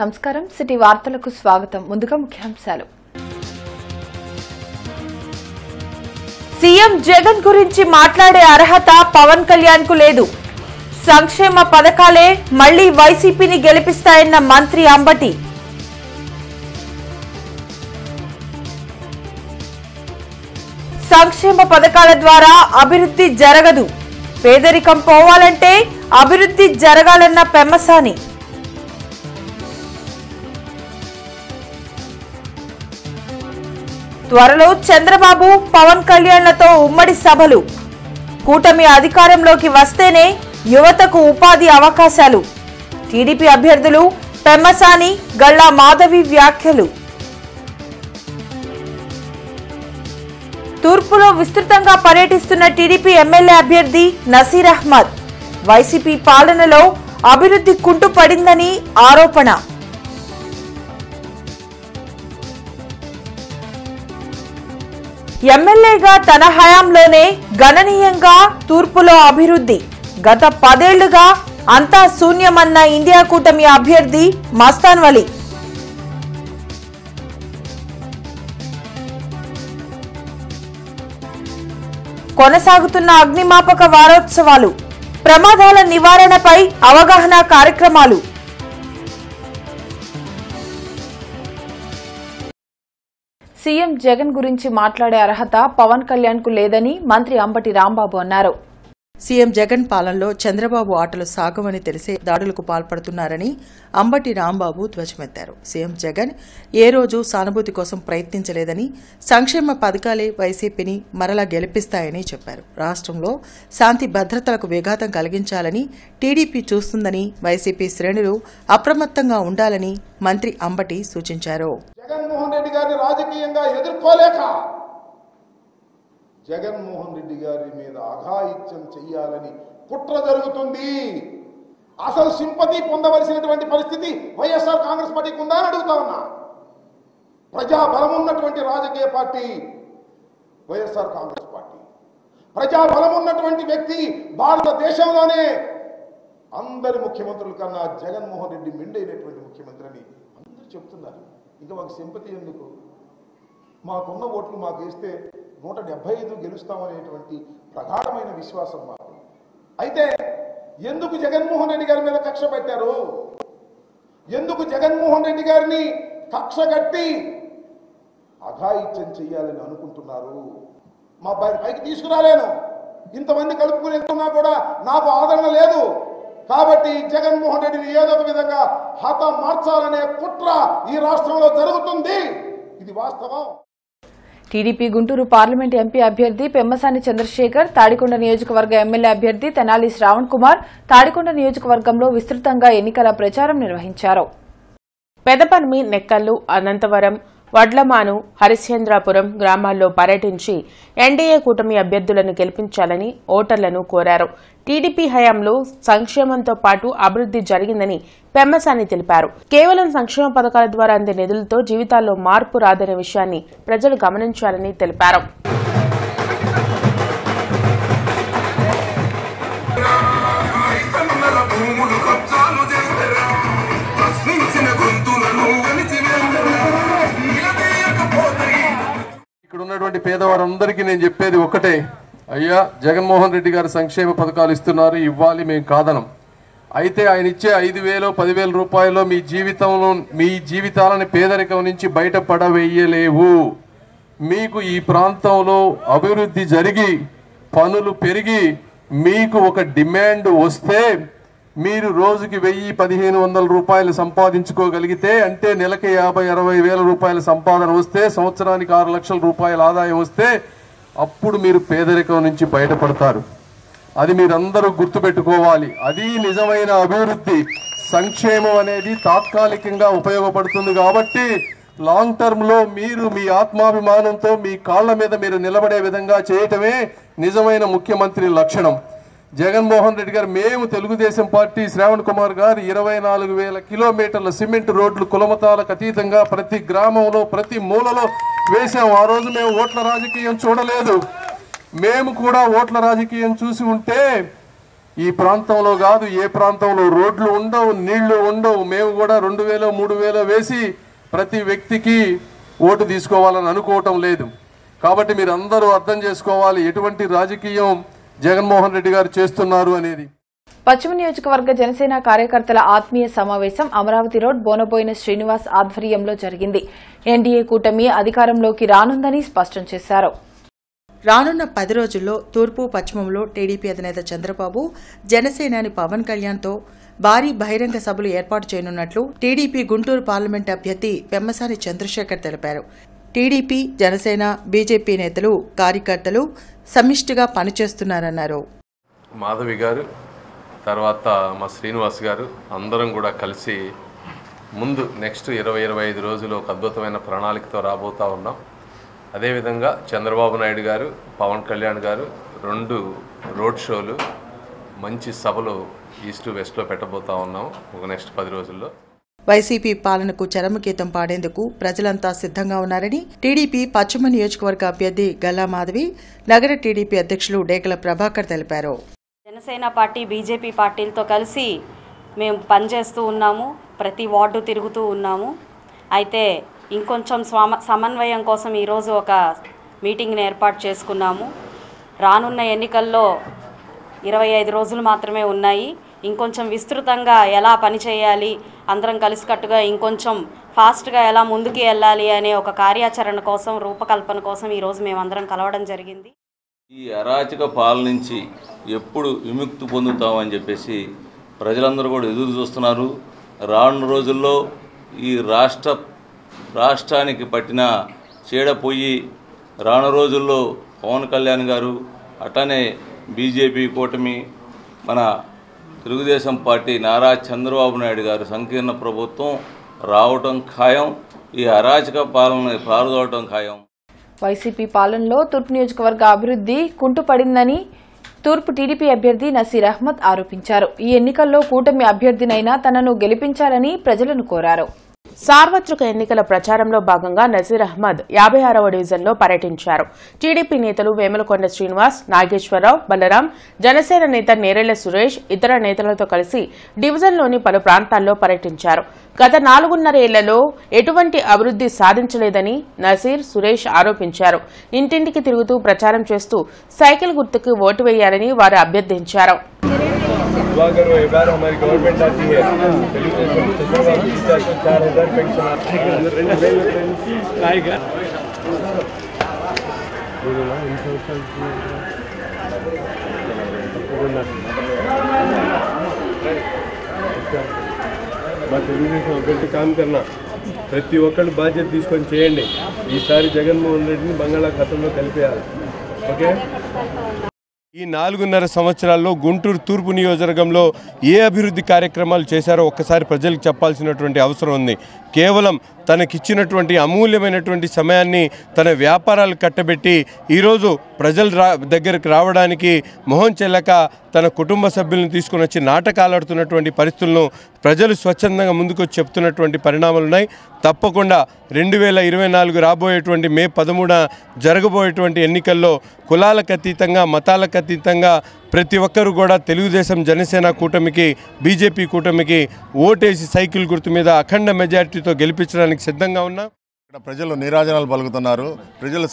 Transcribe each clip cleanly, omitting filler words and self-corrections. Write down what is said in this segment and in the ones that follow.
నమస్కారం సిటీ వార్తలకు స్వాగతం ముందుగా ముఖ్యాంశాలు సీఎం జగన్ గురించి మాట్లాడే అర్హత పవన్ కళ్యాణ్ కు లేదు సంక్షేమ పథకాలే మళ్లీ వైసీపీని గెలిపిస్తాయన్న మంత్రి అంబటి సంక్షేమ పథకాల ద్వారా అభివృద్ధి జరగదు పేదరికం పోవాలంటే అభివృద్ధి జరగాలన్న పెమ్మసాని త్వరలో చంద్రబాబు పవన్ కళ్యాణ్లతో ఉమ్మడి సభలు కూటమి అధికారంలోకి వస్తేనే యువతకు ఉపాధి అవకాశాలు టీడీపీ అభ్యర్థులు పెమ్మసాని గల్లా మాధవి వ్యాఖ్యలు తూర్పులో విస్తృతంగా పర్యటిస్తున్న టీడీపీ ఎమ్మెల్యే అభ్యర్థి నసీర్ అహ్మద్ వైసీపీ పాలనలో అభివృద్ధి కుంటుపడిందని ఆరోపణ ఎమ్మెల్యేగా తన హయాంలోనే గణనీయంగా తూర్పులో అభివృద్ధి గత 10 ఏళ్లుగా అంతా శూన్యమన్న ఇండియా కూటమి అభ్యర్థి మస్తాన్ వలి కొనసాగుతున్న అగ్నిమాపక వారోత్సవాలు ప్రమాదాల నివారణపై అవగాహన కార్యక్రమాలు సీఎం జగన్ గురించి మాట్లాడే అర్హత పవన్ కళ్యాణ్ కు లేదని మంత్రి అంబటి రాంబాబు అన్నారు. సీఎం జగన్ పాలనలో చంద్రబాబు ఆటలు సాగవని తెలిసే దాడులకు పాల్పడుతున్నారని అంబటి రాంబాబు ధ్వజమెత్తారు. సీఎం జగన్ ఏ రోజు సానుభూతి కోసం ప్రయత్నించలేదని సంక్షేమ పథకాలే వైసీపీని మరలా గెలిపిస్తాయని చెప్పారు. రాష్ట్రంలో శాంతి భద్రతలకు విఘాతం కలిగించాలని టీడీపీ చూస్తుందని వైసీపీ శ్రేణులు అప్రమత్తంగా ఉండాలని మంత్రి అంబటి సూచించారు. జగన్మోహన్ రెడ్డి గారిని రాజకీయంగా ఎదుర్కోలేక జగన్మోహన్ రెడ్డి గారి మీద అఘాయిత్యం చెయ్యాలని కుట్ర జరుగుతుంది. అసలు సింపతి పొందవలసినటువంటి పరిస్థితి వైఎస్ఆర్ కాంగ్రెస్ పార్టీకి ఉందా అని అడుగుతా ఉన్నా. ప్రజాబలం ఉన్నటువంటి రాజకీయ పార్టీ వైఎస్ఆర్ కాంగ్రెస్ పార్టీ. ప్రజాబలం ఉన్నటువంటి వ్యక్తి భారతదేశంలోనే అందరి ముఖ్యమంత్రుల కన్నా జగన్మోహన్ రెడ్డి మెండైనటువంటి ముఖ్యమంత్రి అని అందరూ చెప్తున్నారు. ఇంకా మాకు సింపతి ఎందుకు? మాకున్న ఓట్లు మాకు వేస్తే 175 గెలుస్తామనేటువంటి ప్రగాఢమైన విశ్వాసం మాకు. అయితే ఎందుకు జగన్మోహన్ రెడ్డి గారి మీద కక్ష పెట్టారు? ఎందుకు జగన్మోహన్ రెడ్డి గారిని కక్ష కట్టి అఘాయిత్యం చెయ్యాలని అనుకుంటున్నారు? మా పైకి తీసుకురాలేను, ఇంతమంది కలుపుకుని వెళ్తున్నా కూడా నాకు ఆదరణ లేదు. కాబట్టి జగన్మోహన్ రెడ్డిని ఏదో ఒక విధంగా మార్చాలనే కుట్ర ఈ రాష్ట్రంలో జరుగుతుంది. ఇది వాస్తవం. టీడీపీ గుంటూరు పార్లమెంట్ ఎంపీ అభ్యర్థి పెమ్మసాని చంద్రశేఖర్, తాడికొండ నియోజకవర్గ ఎమ్మెల్యే అభ్యర్థి తెనాలి శ్రావణ్ కుమార్ తాడికొండ నియోజకవర్గంలో విస్తృతంగా ఎన్నికల ప్రచారం నిర్వహించారు. పెదపర్మి, నెక్కల్లు, అనంతవరం, వడ్లమాను, హరిశ్చంద్రాపురం గ్రామాల్లో పర్యటించి ఎన్డీఏ కూటమి అభ్యర్థులను గెలిపించాలని ఓటర్లను కోరారు. టీడీపీ హయాంలో సంక్షేమంతో పాటు అభివృద్ధి జరిగిందని పెమ్మసాని తెలిపారు. కేవలం సంక్షేమ పథకాల ద్వారా అందే నిధులతో జీవితాల్లో మార్పు రాదనే విషయాన్ని ప్రజలు గమనించాలని తెలిపారు. ఇక్కడ ఉన్నటువంటి పేదవారందరికీ నేను చెప్పేది ఒకటే, అయ్యా జగన్మోహన్ రెడ్డి గారు సంక్షేమ పథకాలు ఇస్తున్నారు, ఇవ్వాలి, మేము కాదనం. అయితే ఆయన ఇచ్చే 5,000 10,000 రూపాయలు మీ జీవితాలను పేదరికం నుంచి బయటపడవేయలేవు. మీకు ఈ ప్రాంతంలో అభివృద్ధి జరిగి పనులు పెరిగి మీకు ఒక డిమాండ్ వస్తే మీరు రోజుకి 1,000-1,500 రూపాయలు సంపాదించుకోగలిగితే, అంటే నెలకి 50-60 వేల రూపాయల సంపాదన వస్తే, సంవత్సరానికి 6 లక్షల రూపాయల ఆదాయం వస్తే అప్పుడు మీరు పేదరికం నుంచి బయటపడతారు. అది మీరందరూ గుర్తుపెట్టుకోవాలి. అది నిజమైన అభివృద్ధి. సంక్షేమం అనేది తాత్కాలికంగా ఉపయోగపడుతుంది కాబట్టి లాంగ్ టర్మ్ లో మీరు మీ ఆత్మాభిమానంతో మీ కాళ్ల మీద మీరు నిలబడే విధంగా చేయటమే నిజమైన ముఖ్యమంత్రి లక్షణం. జగన్మోహన్ రెడ్డి గారు, మేము తెలుగుదేశం పార్టీ శ్రావణ్ కుమార్ గారు 24,000 కిలోమీటర్ల సిమెంట్ రోడ్లు కులమతాలకు అతీతంగా ప్రతి గ్రామంలో ప్రతి మూలలో వేశాం. ఆ రోజు మేము ఓట్ల రాజకీయం చూడలేదు. మేము కూడా ఓట్ల రాజకీయం చూసి ఉంటే ఈ ప్రాంతంలో కాదు, ఏ ప్రాంతంలో రోడ్లు ఉండవు, నీళ్లు ఉండవు. మేము కూడా 2000 3000 వేసి ప్రతి వ్యక్తికి ఓటు తీసుకోవాలని అనుకోవటం లేదు. కాబట్టి మీరు అందరూ అర్థం చేసుకోవాలి ఎటువంటి రాజకీయం జగన్మోహన్ రెడ్డి గారు చేస్తున్నారు అనేది. పశ్చిమ నియోజకవర్గ జనసేన కార్యకర్తల ఆత్మీయ సమావేశం అమరావతి రోడ్ బోనబోయిన శ్రీనివాస్ ఆధ్వర్యంలో జరిగింది. ఎన్డీఏ కూటమి అధికారంలోకి రానుందని స్పష్టం చేశారు. రానున్న 10 రోజుల్లో తూర్పు పశ్చిమంలో టీడీపీ అధినేత చంద్రబాబు జనసేనాని పవన్ కళ్యాణ్తో భారీ బహిరంగ సభలు ఏర్పాటు చేయనున్నట్లు టీడీపీ గుంటూరు పార్లమెంట్ అభ్యర్థి పెమ్మసాని చంద్రశేఖర్ తెలిపారు. టీడీపీ, జనసేన, బీజేపీ నేతలు, కార్యకర్తలు సమిష్టిగా పనిచేస్తున్నారన్నారు. మాధవి గారు, తర్వాత మా శ్రీనివాస్ గారు అందరం కూడా కలిసి ముందు నెక్స్ట్ 20-25 రోజులు ఒక అద్భుతమైన ప్రణాళికతో రాబోతా ఉన్నాం. అదేవిధంగా చంద్రబాబు నాయుడు గారు, పవన్ కళ్యాణ్ గారు 2 రోడ్ షోలు, మంచి సభలు ఈస్ట్ వెస్ట్లో పెట్టబోతా ఉన్నాం ఒక నెక్స్ట్ 10 రోజుల్లో. వైసీపీ పాలనకు చరమగీతం పాడేందుకు ప్రజలంతా సిద్ధంగా ఉన్నారని టీడీపీ పశ్చిమ నియోజకవర్గ అభ్యర్థి గల్లా మాధవి, నగర టీడీపీ అధ్యక్షులు డేకల ప్రభాకర్ తెలిపారు. జనసేన పార్టీ, బీజేపీ పార్టీలతో కలిసి మేము పనిచేస్తూ ఉన్నాము, ప్రతి వార్డు తిరుగుతూ ఉన్నాము. అయితే ఇంకొంచెం సమన్వయం కోసం ఈరోజు ఒక మీటింగ్ని ఏర్పాటు చేసుకున్నాము. రానున్న ఎన్నికల్లో 25 రోజులు మాత్రమే ఉన్నాయి. ఇంకొంచెం విస్తృతంగా ఎలా పనిచేయాలి, అందరం కలిసికట్టుగా ఇంకొంచెం ఫాస్ట్గా ఎలా ముందుకు వెళ్ళాలి అనే ఒక కార్యాచరణ కోసం, రూపకల్పన కోసం ఈరోజు మేమందరం కలవడం జరిగింది. ఈ అరాచక పాలన నుంచి ఎప్పుడు విముక్తి పొందుతామని చెప్పేసి ప్రజలందరూ కూడా ఎదురు చూస్తున్నారు. రానున్న రోజుల్లో ఈ రాష్ట్రానికి పట్టిన చీడపోయి రానున్న రోజుల్లో పవన్ కళ్యాణ్ గారు, అట్లానే బీజేపీ కూటమి, మన తెలుగుదేశం పార్టీ నారా చంద్రబాబు నాయుడు గారు సంకీర్ణ ప్రభుత్వం రావటం ఖాయం. ఈ అరాచక పాలన పాల్గొనడం ఖాయం. వైసీపీ పాలనలో తూర్పు నియోజకవర్గ అభివృద్ధి కుంటుపడిందని తూర్పు టీడీపీ అభ్యర్థి నసీర్ అహ్మద్ ఆరోపించారు. ఈ ఎన్నికల్లో కూటమి అభ్యర్థినైనా తనను గెలిపించాలని ప్రజలను కోరారు. సార్వత్రిక ఎన్నికల ప్రచారంలో భాగంగా నజీర్ అహ్మద్ 56వ డివిజన్లో పర్యటించారు. టీడీపీ నేతలు వేములకొండ శ్రీనివాస్, నాగేశ్వరరావు, బలరాం, జనసేన నేత నేరెళ్ల సురేష్ ఇతర నేతలతో కలిసి డివిజన్లోని పలు ప్రాంతాల్లో పర్యటించారు. గత 4.5 ఏళ్లలో ఎటువంటి అభివృద్ధి సాధించలేదని నజీర్, సురేష్ ఆరోపించారు. ఇంటింటికి తిరుగుతూ ప్రచారం చేస్తూ సైకిల్ గుర్తుకు ఓటు వేయాలని వారు అభ్యర్థించారు. अगर वो एक बार हमारी गवर्नमेंट आती है, 4000 पेंशन తెలుగుదేశం అభ్యర్థి కామ్ కన్నా ప్రతి ఒక్కళ్ళు బాధ్యత తీసుకొని చేయండి. ఈసారి జగన్మోహన్ రెడ్డిని బంగాళాఖాతంలో కలిపేయాలి. ఓకే. ఈ 4.5 సంవత్సరాల్లో గుంటూరు తూర్పు నియోజకవర్గంలో ఏ అభివృద్ధి కార్యక్రమాలు చేశారో ఒక్కసారి ప్రజలకు చెప్పాల్సినటువంటి అవసరం ఉంది. కేవలం తనకిచ్చినటువంటి అమూల్యమైనటువంటి సమయాన్ని తన వ్యాపారాలు కట్టబెట్టి ఈరోజు ప్రజల దగ్గరికి రావడానికి మొహం చెల్లక తన కుటుంబ సభ్యులను తీసుకుని వచ్చి నాటకాలాడుతున్నటువంటి పరిస్థితులను ప్రజలు స్వచ్ఛందంగా ముందుకొచ్చి చెప్తున్నటువంటి పరిణామాలున్నాయి. తప్పకుండా 2024 రాబోయేటువంటి మే 13 జరగబోయేటువంటి ఎన్నికల్లో కులాలకు అతీతంగా, మతాలకు అతీతంగా ప్రతి ఒక్కరూ కూడా తెలుగుదేశం, జనసేన కూటమికి, బీజేపీ కూటమికి ఓటేసి సైకిల్ గుర్తు మీద అఖండ మెజార్టీతో గెలిపించడానికి సిద్ధంగా ఉన్నాం. ఇక్కడ ప్రజలు నీరాజనాలు పలుకుతున్నారు. ప్రజల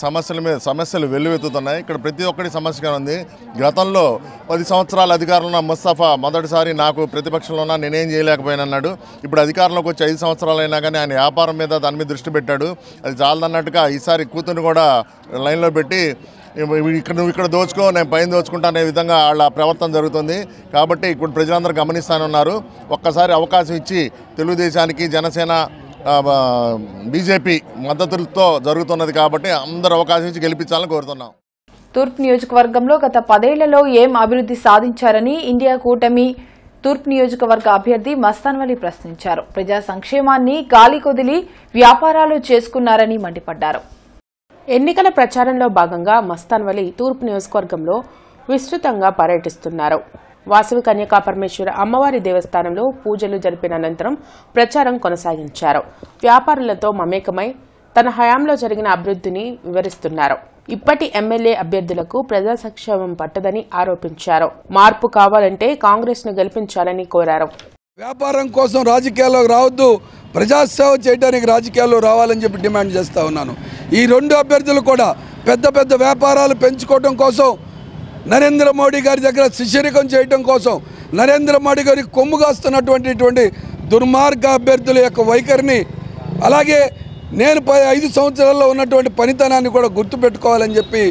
సమస్యలు వెల్లువెత్తుతున్నాయి. ఇక్కడ ప్రతి ఒక్కటి సమస్యగా ఉంది. గతంలో 10 సంవత్సరాల అధికారంలో ఉన్న ముస్తఫా మొదటిసారి నాకు ప్రతిపక్షంలో ఉన్నా నేనేం చేయలేకపోయానన్నాడు. ఇప్పుడు అధికారంలోకి వచ్చి 5 సంవత్సరాలైనా కానీ ఆయన వ్యాపారం మీద దాని మీద దృష్టి పెట్టాడు. అది చాలదన్నట్టుగా ఈసారి కూతురు కూడా లైన్లో పెట్టి నువ్వు ఇక్కడ దోచుకో, నేను పైన దోచుకుంటా అనే విధంగా వాళ్ళ ప్రవర్తన జరుగుతుంది. కాబట్టి ఇప్పుడు ప్రజలందరూ గమనిస్తానున్నారు. ఒక్కసారి అవకాశం ఇచ్చి తెలుగుదేశానికి, జనసేన, బీజేపీ మద్దతులతో జరుగుతున్నది కాబట్టి అందరూ అవకాశం ఇచ్చి గెలిపించాలని కోరుతున్నాం. తూర్పు నియోజకవర్గంలో గత 10 ఏళ్లలో ఏం అభివృద్ధి సాధించారని ఇండియా కూటమి తూర్పు నియోజకవర్గ అభ్యర్థి మస్తాన్వలి ప్రశ్నించారు. ప్రజా సంక్షేమాన్ని గాలి కొదిలి వ్యాపారాలు చేసుకున్నారని మండిపడ్డారు. ఎన్నికల ప్రచారంలో భాగంగా మస్తాన్వలి తూర్పు నియోజకవర్గంలో విస్తృతంగా పర్యటిస్తున్నారు. వాసవి కన్యకా పరమేశ్వర అమ్మవారి దేవస్థానంలో పూజలు జరిపిన అనంతరం ప్రచారం కొనసాగించారు. వ్యాపారులతో మమేకమై తన హయాంలో జరిగిన అభివృద్ధిని వివరిస్తున్నారు. ఇప్పటి ఎమ్మెల్యే అభ్యర్థులకు ప్రజా సంక్షేమం పట్టదని ఆరోపించారు. మార్పు కావాలంటే కాంగ్రెస్ ను గెలిపించాలని కోరారు. వ్యాపారం కోసం రాజకీయాల్లోకి రావద్దు, ప్రజాసేవ చేయడానికి రాజకీయాల్లో రావాలని చెప్పి డిమాండ్ చేస్తూ ఉన్నాను. ఈ రెండు అభ్యర్థులు కూడా పెద్ద పెద్ద వ్యాపారాలు పెంచుకోవడం కోసం, నరేంద్ర మోడీ గారి దగ్గర శిష్యరికం చేయడం కోసం, నరేంద్ర మోడీ గారికి కొమ్ము కాస్తున్నటువంటి దుర్మార్గ అభ్యర్థుల యొక్క వైఖరిని, అలాగే నేను 5 సంవత్సరాల్లో ఉన్నటువంటి పనితనాన్ని కూడా గుర్తుపెట్టుకోవాలని చెప్పి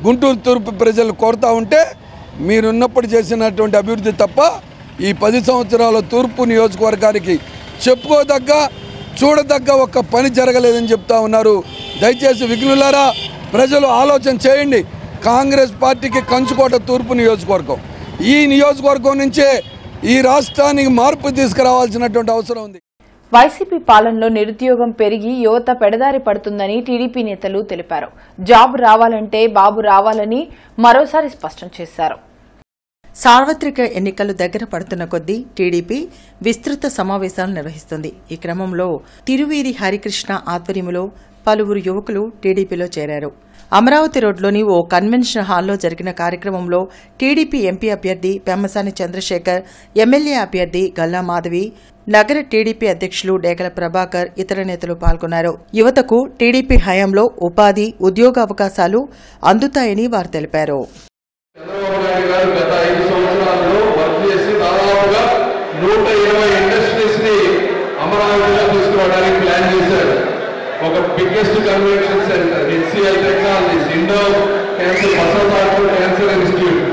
గుంటూరు తూర్పు ప్రజలు కోరుతూ ఉంటే, మీరున్నప్పుడు చేసినటువంటి అభివృద్ధి తప్ప ఈ 10 సంవత్సరాల తూర్పు నియోజకవర్గానికి చెప్పుకోదగ్గ చూడదగ్గ ఒక్క పని జరగలేదని చెప్తా ఉన్నారు. దయచేసి విఘ్నులారా, ప్రజలు ఆలోచన చేయండి. కాంగ్రెస్ పార్టీకి కంచుకోట తూర్పు నియోజకవర్గం, ఈ నియోజకవర్గం నుంచే ఈ రాష్ట్రానికి మార్పు తీసుకురావాల్సినటువంటి అవసరం ఉంది. వైసీపీ పాలనలో నిరుద్యోగం పెరిగి యువత పెడదారి పడుతుందని టీడీపీ నేతలు తెలిపారు. జాబ్ రావాలంటే బాబు రావాలని మరోసారి స్పష్టం చేశారు. సార్వత్రిక ఎన్నికలు దగ్గర పడుతున్న కొద్దీ టీడీపీ విస్తృత సమావేశాలు నిర్వహిస్తుంది. ఈ క్రమంలో తిరువీరి హరికృష్ణ ఆధ్వర్యంలో పలువురు యువకులు టీడీపీలో చేరారు. అమరావతి రోడ్లోని ఓ కన్వెన్షన్ హాల్లో జరిగిన కార్యక్రమంలో టీడీపీ ఎంపీ అభ్యర్థి పెమ్మసాని చంద్రశేఖర్, ఎమ్మెల్యే అభ్యర్థి గల్లా మాధవి, నగర టీడీపీ అధ్యక్షులు డేగల ప్రభాకర్, ఇతర నేతలు పాల్గొన్నారు. యువతకు టీడీపీ హయాంలో ఉపాధి, ఉద్యోగావకాశాలు అందుతాయని వారు తెలిపారు. చంద్రబాబు నాయుడు గారు గత 5 సంవత్సరాల్లో వర్క్ చేసి దాదాపుగా 120 ఇండస్ట్రీస్ ని అమరావతిలో తీసుకురావడానికి ప్లాన్ చేశారు. ఒక biggest convention centre, HCL technologies, Indo cancer Basavatarakam cancer institute,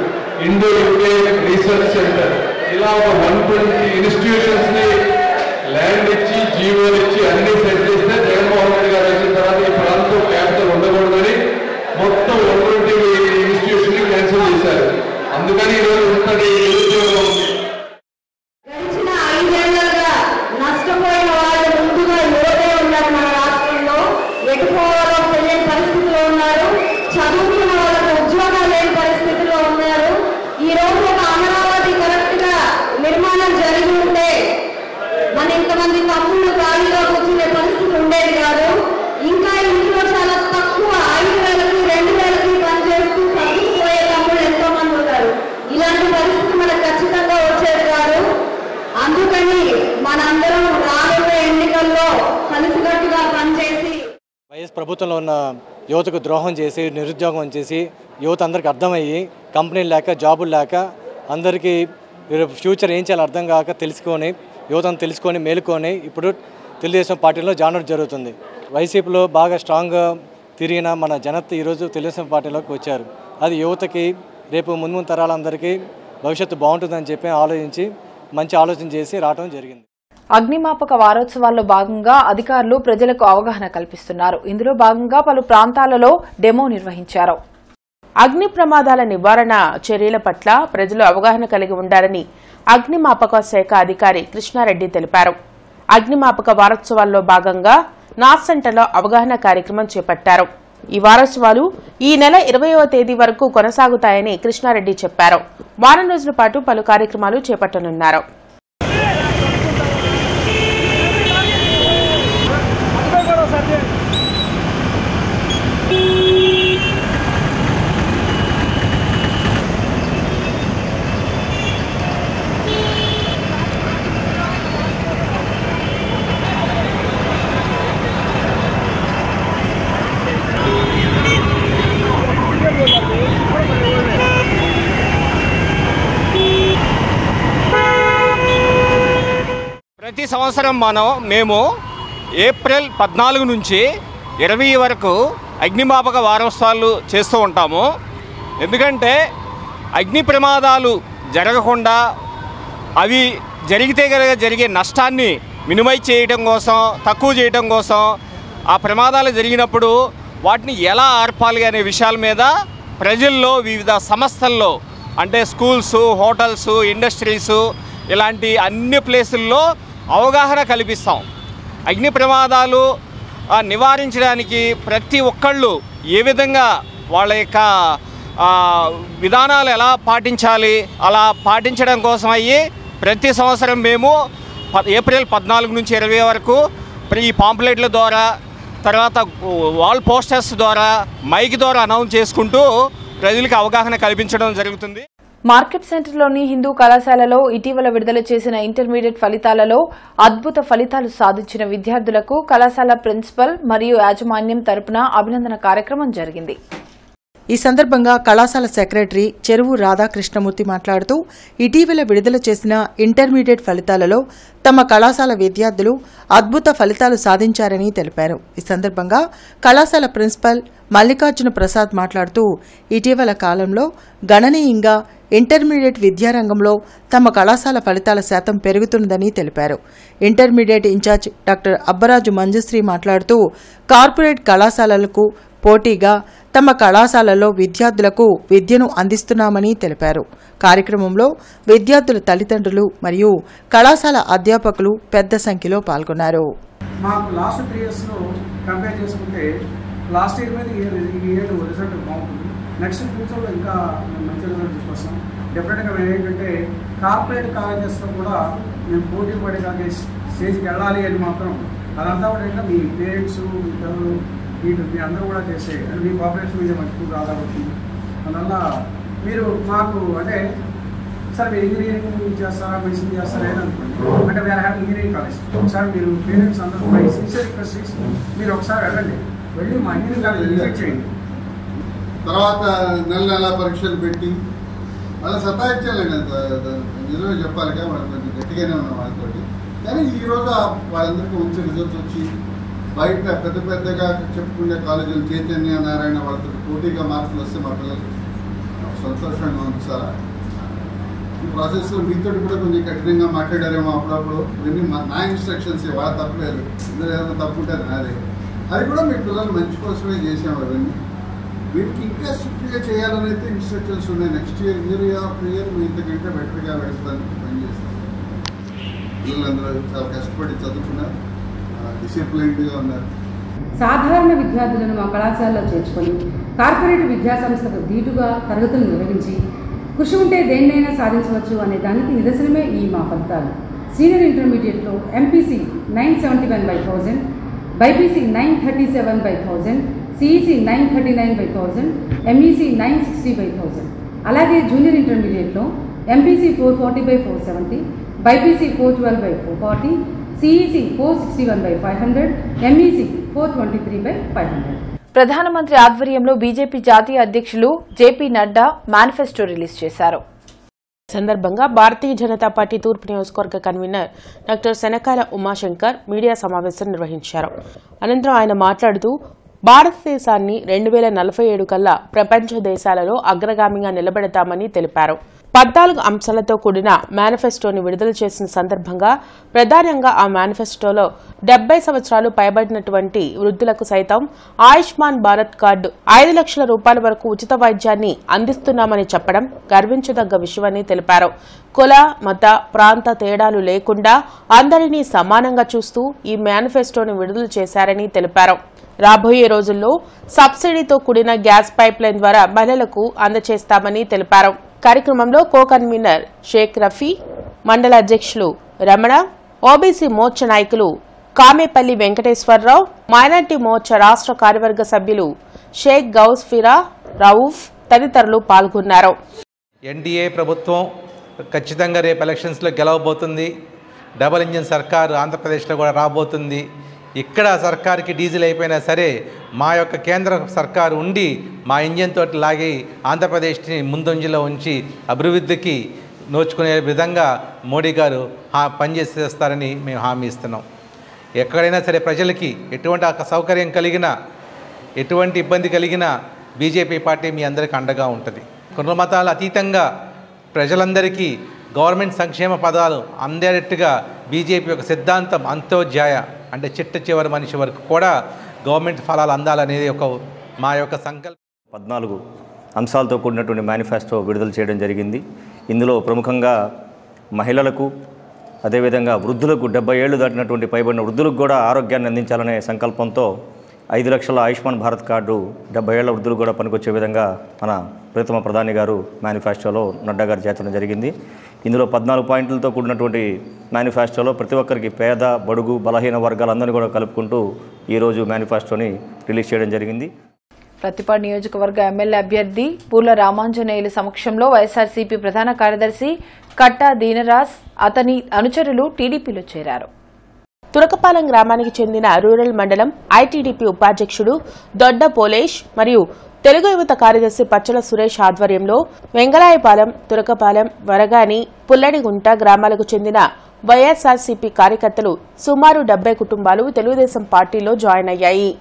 Indo UK research centre, ఇలా ఒక 120 ఇన్స్టిట్యూషన్స్ ని ల్యాండ్ ఇచ్చి, జీవోలు ఇచ్చి అన్ని సెట్ చేస్తే జగన్మోహన్ రెడ్డి గారు వచ్చిన తర్వాత ఈ ప్రాంతం క్యాపిటల్ ఉండకూడదని మొత్తం 120 ఇన్స్టిట్యూషన్ ని క్యాన్సిల్ చేశారు. అందుకని ఈరోజు ఇంతటి నిరుద్యోగం ఉంది. గడిచిన 5 ఏళ్లుగా నష్టపోయిన వాళ్ళు ముందుగా యువతే ఉన్నారు. మన రాష్ట్రంలో ఎటుపోవాలో తెలియని పరిస్థితిలో ఉన్నారు. చదువుకున్న వాళ్ళకు ఉద్యోగాలు లేని పరిస్థితిలో ఉన్నారు. ఈ రోజు ఒక అమరావతి కరెక్ట్ గా నిర్మాణం జరిగి ఉంటే మన ఇంతమంది తమ్ముళ్ళు ఖాళీగా కూర్చునే పరిస్థితి ఉండేది కాదు. ఇంకా ఇంట్లో చాలా తక్కువ 5,000కి 2,000కి పనిచేస్తూ చదువుకుపోయే తమ్ముళ్ళు ఎంతో మంది ఉన్నారు. ఇలాంటి పరిస్థితి మనకు ఖచ్చితంగా వచ్చేది కాదు. అందుకని మనందరం రానున్న ఎన్నికల్లో కలిసికట్టుగా పనిచేసి వైఎస్ ప్రభుత్వంలో ఉన్న యువతకు ద్రోహం చేసి, నిరుద్యోగం చేసి, యువత అందరికీ అర్థమయ్యి, కంపెనీలు లేక, జాబులు లేక, అందరికీ ఫ్యూచర్ ఏం చేయాలో అర్థం కాక తెలుసుకొని, యువతను తెలుసుకొని మేలుకొని ఇప్పుడు తెలుగుదేశం పార్టీలో జాయిన్ అవ్వడం జరుగుతుంది. వైసీపీలో బాగా స్ట్రాంగ్గా తిరిగిన మన జనత ఈరోజు తెలుగుదేశం పార్టీలోకి వచ్చారు. అది యువతకి రేపు ముందు తరాలందరికీ భవిష్యత్తు బాగుంటుందని చెప్పి ఆలోచించి మంచి ఆలోచన చేసి రావడం జరిగింది. అగ్నిమాపక వారోత్సవాల్లో భాగంగా అధికారులు ప్రజలకు అవగాహన కల్పిస్తున్నారు. ఇందులో భాగంగా పలు ప్రాంతాలలో డెమో నిర్వహించారు. అగ్ని ప్రమాదాల నివారణ చర్యల పట్ల ప్రజలు అవగాహన కలిగి ఉండాలని అగ్నిమాపక శాఖ అధికారి కృష్ణారెడ్డి తెలిపారు. అగ్నిమాపక వారోత్సవాల్లో భాగంగా నాస్ సెంటర్లో అవగాహన కార్యక్రమం చేపట్టారు. ఈ వారోత్సవాలు ఈ నెల 20వ తేదీ వరకు కొనసాగుతాయని కృష్ణారెడ్డి చెప్పారు. వారం రోజుల పాటు పలు కార్యక్రమాలు చేపట్టనున్నారు. ప్రతి సంవత్సరం మేము ఏప్రిల్ 14 నుంచి 20 వరకు అగ్నిమాపక వారోత్సవాలు చేస్తూ ఉంటాము. ఎందుకంటే అగ్ని ప్రమాదాలు జరగకుండా, అవి జరిగితే జరిగే నష్టాన్ని మినిమైజ్ చేయడం కోసం, తక్కువ చేయడం కోసం, ఆ ప్రమాదాలు జరిగినప్పుడు వాటిని ఎలా ఆర్పాలి అనే విషయాల మీద ప్రజల్లో, వివిధ సంస్థల్లో, అంటే స్కూల్స్, హోటల్స్, ఇండస్ట్రీస్, ఇలాంటి అన్ని ప్లేసుల్లో అవగాహన కల్పిస్తాం. అగ్ని ప్రమాదాలు నివారించడానికి ప్రతి ఒక్కళ్ళు ఏ విధంగా వాళ్ళ యొక్క విధానాలు ఎలా పాటించాలి, అలా పాటించడం కోసం అయ్యి ప్రతి సంవత్సరం మేము ఏప్రిల్ 14 నుంచి 20 వరకు ఈ పాంప్లెట్ల ద్వారా, తర్వాత వాల్ పోస్టర్స్ ద్వారా మైక్ ద్వారా అనౌన్స్ చేసుకుంటూ ప్రజలకు అవగాహన కల్పించడం జరుగుతుంది. మార్కెట్ సెంటర్లోని హిందూ కళాశాలలో ఇటీవల విడుదల చేసిన ఇంటర్మీడియట్ ఫలితాలలో అద్భుత ఫలితాలు సాధించిన విద్యార్థులకు కళాశాల ప్రిన్సిపల్ మరియు యాజమాన్యం తరపున అభినందన కార్యక్రమం జరిగింది. ఈ సందర్భంగా కళాశాల సెక్రటరీ చెరువు రాధాకృష్ణమూర్తి మాట్లాడుతూ ఇటీవల విడుదల చేసిన ఇంటర్మీడియట్ ఫలితాలలో తమ కళాశాల విద్యార్థులు అద్భుత ఫలితాలు సాధించారని తెలిపారు. ఈ సందర్భంగా కళాశాల ప్రిన్సిపల్ మల్లికార్జున ప్రసాద్ మాట్లాడుతూ ఇటీవల కాలంలో గణనీయంగా ఇంటర్మీడియట్ విద్యారంగంలో తమ కళాశాల ఫలితాల శాతం పెరుగుతున్నదని తెలిపారు. Intermediate in charge doctor Abbaraju Manjushree మాట్లాడుతూ కార్పొరేట్ కళాశాలలకు పోటీగా తమ కళాశాలలో విద్యార్థులకు విద్యను అందిస్తున్నామని తెలిపారు. కార్యక్రమంలో విద్యార్థుల తల్లిదండ్రులు మరియు కళాశాల అధ్యాపకులు పెద్ద సంఖ్యలో పాల్గొన్నారు. మాకు లాస్ట్ 3 ఇయర్స్లో కంపేర్ చేసుకుంటే లాస్ట్ ఇయర్ మీద ఈ ఇయర్ రిజల్ట్ బాగుంటుంది. నెక్స్ట్ ఫ్యూచర్లో ఇంకా మంచి రిజల్ట్ తీసుకొస్తాం. డెఫినెట్గా మేము ఏంటంటే కార్పొరేట్ కాలేజెస్తో కూడా మేము పోటీ పడేదానికి స్టేజ్కి వెళ్ళాలి అని మాత్రం అదంతా కూడా ఏంటంటే మీ పేరెంట్స్ మీ పిల్లలు మీ అందరూ కూడా చేసే అంటే మీ కోఆపరేషన్ మీద మంచి రాబట్టి అందువల్ల మీరు మాకు అంటే సార్ మీరు ఇంజనీరింగ్ చేస్తారా మెడిసిన్ చేస్తారా అని అనుకోండి అంటే వేరే హ్యావ్ ఇంజనీరింగ్ కాలేజ్ ఒకసారి మీరు పేరెంట్స్ అందరూ మై సిన్సియర్ రిక్వెస్ట్ మీరు ఒకసారి వెళ్ళండి, వెళ్ళి మా ఇంజనీరింగ్ కాలేజ్ విజిట్ చేయండి. తర్వాత నెల పరీక్షలు పెట్టి అలా సతాయించాలండి. నిజమే చెప్పాలిగా వాళ్ళు కొంచెం గట్టిగానే ఉన్నాం వాళ్ళతోటి. కానీ ఈరోజు వాళ్ళందరికీ మంచి రిజల్ట్స్ వచ్చి బయట పెద్దగా చెప్పుకునే కాలేజీలు చైతన్య నారాయణ వాళ్ళతో పోటీగా మార్కులు వస్తే మా పిల్లలు సంతోషంగా ఉంది సార్. ఈ ప్రాసెస్లో మీతో కూడా కొంచెం కఠినంగా మాట్లాడారేమో అప్పుడప్పుడు. ఇవన్నీ నా ఇన్స్ట్రక్షన్స్ వాళ్ళ తప్పలేదు, ఇందులో ఏదైనా తప్పు ఉంటుంది నాదే. అది కూడా మీ పిల్లలు మంచి కోసమే చేసాము. అవన్నీ వీటికి ఇంకా స్ట్రిక్ట్గా చేయాలని అయితే ఇన్స్ట్రక్షన్స్ ఉన్నాయి. నెక్స్ట్ ఇయర్ ఆఫ్టర్ ఇయర్ మీ ఇంతకంటే బెటర్గా పెడతానికి పనిచేస్తాను. పిల్లలందరూ చాలా కష్టపడి చదువుకున్నారు, డిసిప్లైన్డ్గా ఉన్నారు. సాధారణ విద్యార్థులను మా కళాశాలలో చేర్చుకొని కార్పొరేట్ విద్యాసంస్థకు ధీటుగా తరగతులు నిర్వహించి కృషి ఉంటే దేన్నైనా సాధించవచ్చు అనే దానికి నిదర్శనమే ఈ మా ఫలితాలు. సీనియర్ ఇంటర్మీడియట్లో ఎంపీసీ 971/1000, బైపీసీ 937/1000, సిఈసీ 939/1000, ఎంఈసీ 960/1000. అలాగే జూనియర్ ఇంటర్మీడియట్లో ఎంపీసీ 440/470, బైపీసీ 412/440, సిఈసీ 461/500, ఎంఈసీ 423/500. ప్రధానమంత్రి ఆధ్వర్యంలో బీజేపీ జాతీయ అధ్యక్షులు జేపీ నడ్డా మేనిఫెస్టో రిలీజ్ చేశారు. సందర్భంగా భారతీయ జనతా పార్టీ తూర్పు నియోజకవర్గ కన్వీనర్ డాక్టర్ శనకాల ఉమాశంకర్ మీడియా సమావేశం నిర్వహించారు. అనంతరం ఆయన మాట్లాడుతూ భారతదేశాన్ని 2047 కల్లా ప్రపంచ దేశాలలో అగ్రగామిగా నిలబెడతామని తెలిపారు. 14 అంశాలతో కూడిన మేనిఫెస్టోని విడుదల చేసిన సందర్భంగా ప్రధానంగా ఆ మేనిఫెస్టోలో 70 సంవత్సరాలు పైబడినటువంటి వృద్ధులకు సైతం ఆయుష్మాన్ భారత్ కార్డు 5 లక్షల రూపాయల వరకు ఉచిత వైద్యాన్ని అందిస్తున్నామని చెప్పడం గర్వించదగ్గ విషయమని తెలిపారు. కుల, మత, ప్రాంత తేడాలు లేకుండా అందరినీ సమానంగా చూస్తూ ఈ మేనిఫెస్టోని విడుదల చేశారని తెలిపారు. రాబోయే రోజుల్లో సబ్సిడీతో కూడిన గ్యాస్ పైప్ లైన్ ద్వారా మహిళలకు అందజేస్తామని తెలిపారు. కార్యక్రమంలో కో కన్వీనర్ షేక్ రఫీ, మండల అధ్యక్షులు రమణ, ఓబీసీ మోర్చా నాయకులు కామేపల్లి వెంకటేశ్వరరావు, మైనార్టీ మోర్చా రాష్ట్ర కార్యవర్గ సభ్యులు షేక్ గౌస్ఫిరా రౌఫ్ తదితరులు పాల్గొన్నారు. ఎన్డీఏ ప్రభుత్వం ఖచ్చితంగా రేపు ఎలక్షన్స్లో గెలవబోతుంది. డబుల్ ఇంజిన్ సర్కారు ఆంధ్రప్రదేశ్లో కూడా రాబోతుంది. ఇక్కడ సర్కార్కి డీజిల్ అయిపోయినా సరే మా యొక్క కేంద్ర సర్కారు ఉండి మా ఇంజన్ తోటి లాగి ఆంధ్రప్రదేశ్ని ముందంజలో ఉంచి అభివృద్ధికి నోచుకునే విధంగా మోడీ గారు పనిచేస్తారని మేము హామీ ఇస్తున్నాం. ఎక్కడైనా సరే ప్రజలకి ఎటువంటి సౌకర్యం కలిగినా ఎటువంటి ఇబ్బంది కలిగినా బీజేపీ పార్టీ మీ అందరికీ అండగా ఉంటుంది. కుల మతాల అతీతంగా ప్రజలందరికీ గవర్నమెంట్ సంక్షేమ పదాలు అందేటట్టుగా బీజేపీ యొక్క సిద్ధాంతం అంత్యోధ్యాయ అంటే చిట్ట చివరి మనిషి వరకు కూడా గవర్నమెంట్ ఫలాలు అందాలనేది మా యొక్క సంకల్పం. 14 అంశాలతో కూడినటువంటి మేనిఫెస్టో విడుదల చేయడం జరిగింది. ఇందులో ప్రముఖంగా మహిళలకు అదేవిధంగా వృద్ధులకు 70 ఏళ్లు దాటినటువంటి పైబడిన వృద్ధులకు కూడా ఆరోగ్యాన్ని అందించాలనే సంకల్పంతో 5 లక్షల ఆయుష్మాన్ భారత్ కార్డు 70 ఏళ్ల వృద్ధులు కూడా పనికొచ్చే విధంగా మన ప్రీతమ ప్రధాని గారు మేనిఫెస్టోలో నడ్డా గారు చేర్చడం జరిగింది. ఇందులో 14 పాయింట్లతో కూడినటువంటి మేనిఫెస్టోలో ప్రతి ఒక్కరికి పేద, బడుగు, బలహీన వర్గాలందరినీ కూడా కలుపుకుంటూ ఈరోజు మేనిఫెస్టోని రిలీజ్ చేయడం జరిగింది. ప్రతిపాడు నియోజకవర్గ ఎమ్మెల్యే అభ్యర్థి పూర్ల రామాంజనేయుల సమక్షంలో వైఎస్ఆర్సీపీ ప్రధాన కార్యదర్శి కట్టా దీనరాజ్ అతని అనుచరులు టీడీపీలో చేరారు. తురకపాలెం గ్రామానికి చెందిన రూరల్ మండలం ఐటీడీపీ ఉపాధ్యక్షుడు దొడ్డ పోలేష్ మరియు తెలుగు యువత కార్యదర్శి పచ్చల సురేష్ ఆధ్వర్యంలో వెంగళాయపాలెం, తురకపాలెం, వరగాని, పుల్లడిగుంట గ్రామాలకు చెందిన వైఎస్ఆర్సీపీ కార్యకర్తలు సుమారు 70 కుటుంబాలు తెలుగుదేశం పార్టీలో జాయిన్ అయ్యాయి.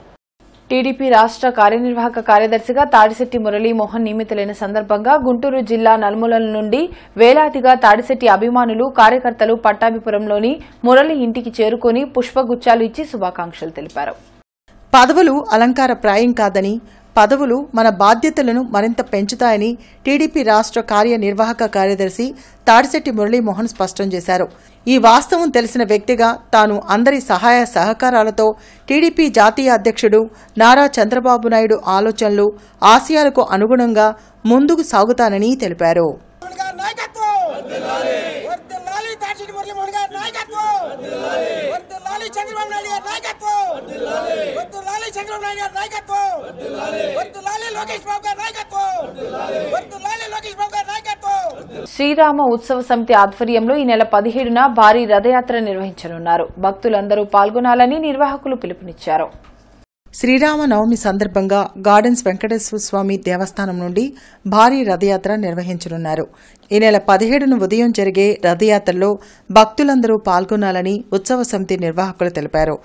టీడీపీ రాష్ట్ర కార్యనిర్వాహక కార్యదర్శిగా తాడిశెట్టి మురళీమోహన్ నియమితులైన సందర్భంగా గుంటూరు జిల్లా నలుమూలల నుండి వేలాదిగా తాడిశెట్టి అభిమానులు, కార్యకర్తలు పట్టాభిపురంలోని మురళి ఇంటికి చేరుకుని పుష్పగుచ్చాలు ఇచ్చి శుభాకాంక్షలు తెలిపారు. పదవులు అలంకారప్రాయం కాదని, పదవులు మన బాధ్యతలను మరింత పెంచుతాయని టీడీపీ రాష్ట్ర కార్యనిర్వాహక కార్యదర్శి తాడిశెట్టి మురళీమోహన్ స్పష్టం చేశారు. ఈ వాస్తవం తెలిసిన వ్యక్తిగా తాను అందరి సహాయ సహకారాలతో టీడీపీ జాతీయ అధ్యక్షుడు నారా చంద్రబాబు నాయుడు ఆలోచనలు, ఆశయాలకు అనుగుణంగా ముందుకు సాగుతానని తెలిపారు. శ్రీరామ ఉత్సవ సమితి ఆధ్వర్యంలో ఈ నెల 17న భారీ రథయాత్ర నిర్వహించనున్నారు. భక్తులందరూ పాల్గొనాలని నిర్వాహకులు పిలుపునిచ్చారు. శ్రీరామనవమి సందర్భంగా గార్డెన్స్ వెంకటేశ్వర స్వామి దేవస్థానం నుండి భారీ రథయాత్ర నిర్వహించనున్నారు. ఈ నెల 17న ఉదయం జరిగే రథయాత్రలో భక్తులందరూ పాల్గొనాలని ఉత్సవ సమితి నిర్వాహకులు తెలిపారు.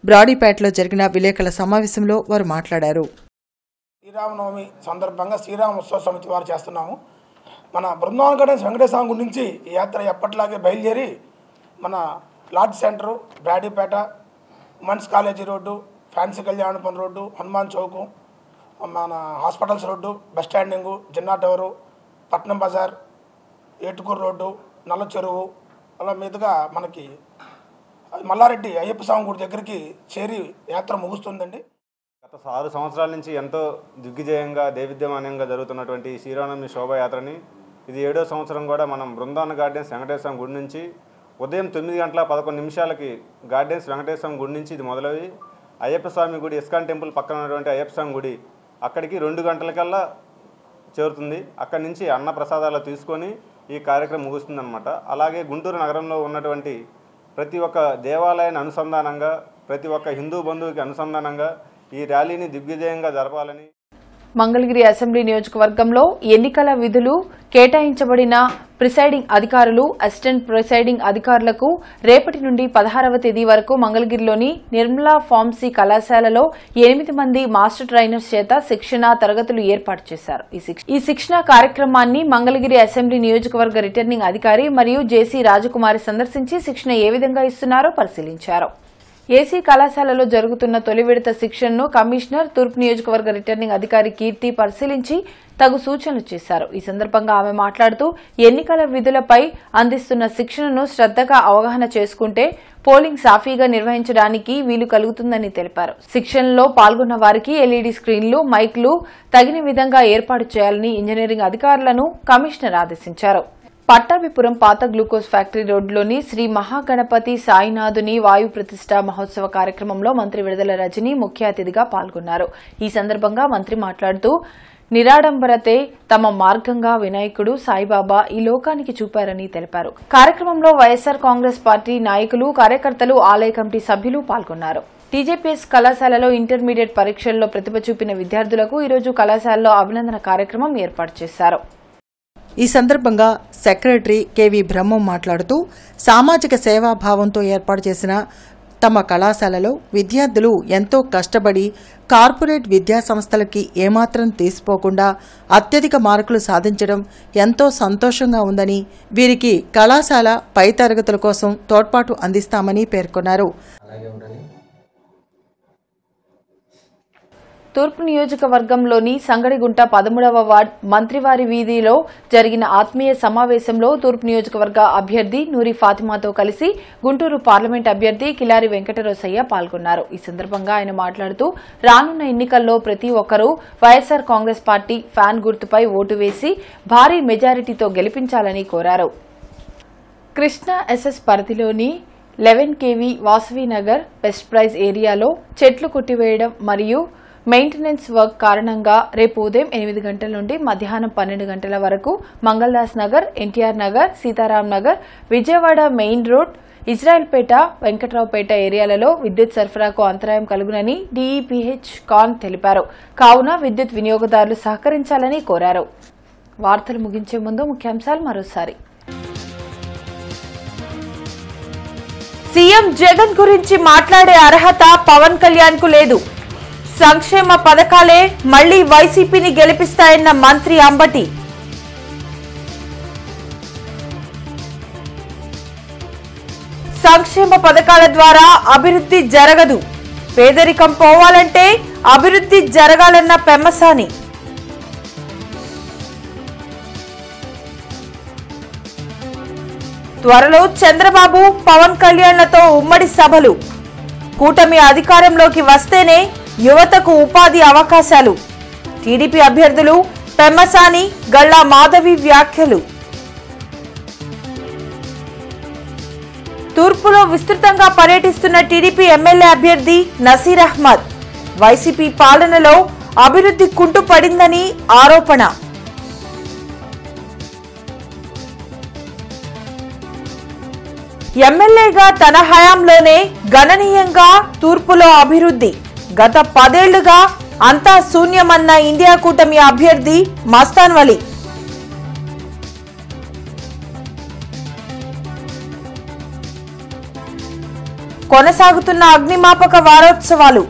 బ్రాడీపేటలో జరిగిన విలేకరుల సమావేశంలో వారు మాట్లాడారు. శ్రీరామనవమి సందర్భంగా శ్రీరామ ఉత్సవ సమితి వారు చేస్తున్నాము. మన బృందావన గార్డెన్స్ వెంకటేశ్వర గుడి నుంచి ఈ యాత్ర ఎప్పటిలాగే బయలుదేరి మన lodge centre, Brodipet, women's college road, fancy Kalyanapuram road, Hanuman Chowk, మన hospitals road, bus standing, Jinnah tower, Patnam Bazar, Etukuru road, నల్ల చెరువు అలా మీదుగా మనకి మల్లారెడ్డి అయ్యప్ప స్వామి గుడి దగ్గరికి చేరి యాత్ర ముగుస్తుందండి. గత 6 సంవత్సరాల నుంచి ఎంతో దిగ్విజయంగా దేవిద్యమానంగా జరుగుతున్నటువంటి శ్రీరామనవమి శోభాయాత్రని ఇది 7వ సంవత్సరం కూడా మనం బృందావన గార్డెన్స్ వెంకటేశ్వర గుడి నుంచి ఉదయం 9:11 గార్డెన్స్ వెంకటేశ్వర గుడి నుంచి ఇది మొదలవి అయ్యప్ప స్వామి గుడి ఇస్కాన్ టెంపుల్ పక్కన ఉన్నటువంటి అయ్యప్ప స్వామి గుడి అక్కడికి 2 గంటలకల్లా చేరుతుంది. అక్కడి నుంచి అన్న ప్రసాదాలు తీసుకొని ఈ కార్యక్రమం ముగుస్తుందన్నమాట. అలాగే గుంటూరు నగరంలో ఉన్నటువంటి ప్రతి ఒక్క దేవాలయాన్ని అనుసంధానంగా, ప్రతి ఒక్క హిందూ బంధువుకి అనుసంధానంగా ఈ ర్యాలీని దిగ్విజయంగా జరపాలని మంగళగిరి అసెంబ్లీ నియోజకవర్గంలో ఎన్నికల విధులు కేటాయించబడిన ప్రిసైడింగ్ అధికారులు, అసిస్టెంట్ ప్రిసైడింగ్ అధికారులకు రేపటి నుండి 16వ తేదీ వరకు మంగళగిరిలోని నిర్మలా ఫార్మసీ కళాశాలలో 8 మంది మాస్టర్ ట్రైనర్స్ చేత శిక్షణ తరగతులు ఏర్పాటు చేశారు. ఈ శిక్షణ కార్యక్రమాన్ని మంగళగిరి అసెంబ్లీ నియోజకవర్గ రిటర్నింగ్ అధికారి మరియు జేసీ రాజకుమారి సందర్శించి శిక్షణ ఏ విధంగా ఇస్తున్నారో పరిశీలించారు. ఏసీ కళాశాలలో జరుగుతున్న తొలి విడత శిక్షణను కమిషనర్, తూర్పు నియోజకవర్గ రిటర్నింగ్ అధికారి కీర్తి పరిశీలించి తగు సూచనలు చేశారు. ఈ సందర్భంగా ఆమె మాట్లాడుతూ ఎన్నికల విధులపై అందిస్తున్న శిక్షణను శ్రద్దగా అవగాహన చేసుకుంటే పోలింగ్ సాఫీగా నిర్వహించడానికి వీలు కలుగుతుందని తెలిపారు. శిక్షణలో పాల్గొన్న వారికి ఎల్ఈడీ స్క్రీన్లు, మైక్లు తగిన విధంగా ఏర్పాటు చేయాలని ఇంజనీరింగ్ అధికారులను కమిషనర్ ఆదేశించారు. పట్టాభిపురం పాత గ్లూకోజ్ ఫ్యాక్టరీ రోడ్లోని శ్రీ మహాగణపతి సాయినాథుని వాయు ప్రతిష్ఠ మహోత్సవ కార్యక్రమంలో మంత్రి విడుదల రజని ముఖ్య అతిథిగా పాల్గొన్నారు. ఈ సందర్భంగా మంత్రి మాట్లాడుతూ నిరాడంబరతే తమ మార్గంగా వినాయకుడు సాయిబాబా ఈ లోకానికి చూపారని తెలిపారు. కార్యక్రమంలో వైఎస్సార్ కాంగ్రెస్ పార్టీ నాయకులు, కార్యకర్తలు, ఆలయ కమిటీ సభ్యులు పాల్గొన్నారు. టీజేపీఎస్ కళాశాలలో ఇంటర్మీడియట్ పరీక్షల్లో ప్రతిభ చూపిన విద్యార్థులకు ఈరోజు కళాశాలలో అభినందన కార్యక్రమం ఏర్పాటు చేశారు. ఈ సందర్భంగా సెక్రటరీ కెవి బ్రహ్మం మాట్లాడుతూ సామాజిక సేవాభావంతో ఏర్పాటు చేసిన తమ కళాశాలలో విద్యార్థులు ఎంతో కష్టపడి కార్పొరేట్ విద్యా సంస్థలకి ఏమాత్రం తీసిపోకుండా అత్యధిక మార్కులు సాధించడం ఎంతో సంతోషంగా ఉందని, వీరికి కళాశాల పై తరగతుల కోసం తోడ్పాటు అందిస్తామని పేర్కొన్నారు. తూర్పు నియోజకవర్గంలోని సంగడిగుంట 13వ వార్డ్ మంత్రివారి వీధిలో జరిగిన ఆత్మీయ సమావేశంలో తూర్పు నియోజకవర్గ అభ్యర్థి నూరి ఫాతిమాతో కలిసి గుంటూరు పార్లమెంట్ అభ్యర్థి కిలారి వెంకటరోసయ్య పాల్గొన్నారు. ఈ సందర్భంగా ఆయన మాట్లాడుతూ రానున్న ఎన్నికల్లో ప్రతి ఒక్కరూ వైఎస్సార్ కాంగ్రెస్ పార్టీ ఫ్యాన్ గుర్తుపై ఓటు వేసి భారీ మెజారిటీతో గెలిపించాలని కోరారు. కృష్ణా ఎస్ఎస్ పరిధిలోని 11 KV Vasavi Nagar best prize ఏరియాలో చెట్లు కొట్టివేయడం మరియు మెయింటెనెన్స్ వర్క్ కారణంగా రేపు ఉదయం 8 గంటల నుండి మధ్యాహ్నం 12 గంటల వరకు మంగళదాస్ నగర్, ఎన్టీఆర్ నగర్, సీతారాం నగర్, విజయవాడ మెయిన్ రోడ్, ఇజ్రాయల్పేట, వెంకట్రావుపేట ఏరియాలలో విద్యుత్ సరఫరాకు అంతరాయం కలుగునని డీఈపీహెచ్ కాన్ తెలిపారు. కావున విద్యుత్ వినియోగదారులు సహకరించాలని కోరారు. వార్తలు ముగించే ముందు ముఖ్యాంశాలు మరోసారి. సీఎం జగన్ గురించి మాట్లాడే అర్హత పవన్ కళ్యాణ్ కు లేదు. సంక్షేమ పథకాలే మళ్లీ వైసీపీని గెలిపిస్తాయన్న మంత్రి అంబటి. సంక్షేమ పథకాల ద్వారా అభివృద్ధి జరగదు. పేదరికం పోవాలంటే అభివృద్ధి జరగాలన్న పెమ్మసాని. త్వరలో చంద్రబాబు, పవన్ కళ్యాణ్లతో ఉమ్మడి సభలు. కూటమి అధికారంలోకి వస్తేనే యువతకు ఉపాధి అవకాశాలు. టీడీపీ అభ్యర్థులు పెమ్మసాని, గల్లా మాధవి వ్యాఖ్యలు. తూర్పులో విస్తృతంగా పర్యటిస్తున్న టీడీపీ ఎమ్మెల్యే అభ్యర్థి నసీర్ అహ్మద్. వైసీపీ పాలనలో అభివృద్ధి కుంటుపడిందని ఆరోపణ. ఎమ్మెల్యేగా తన హయాంలోనే గణనీయంగా తూర్పులో అభివృద్ధి. గత 10 ఏళ్లుగా అంతా శూన్యమన్న ఇండియా కూటమి అభ్యర్థి మస్తాన్ వలి. కొనసాగుతున్న అగ్నిమాపక వారోత్సవాలు,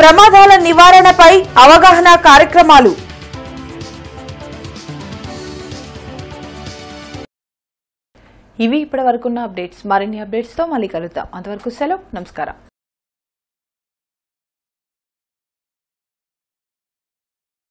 ప్రమాదాల నివారణపై అవగాహన కార్యక్రమాలు. ఇవి ఇప్పటి వరకున్న అప్డేట్స్. మరిన్ని అప్డేట్స్తో మళ్ళీ కలుద్దాం. అంతవరకు సెలవు. నమస్కారం.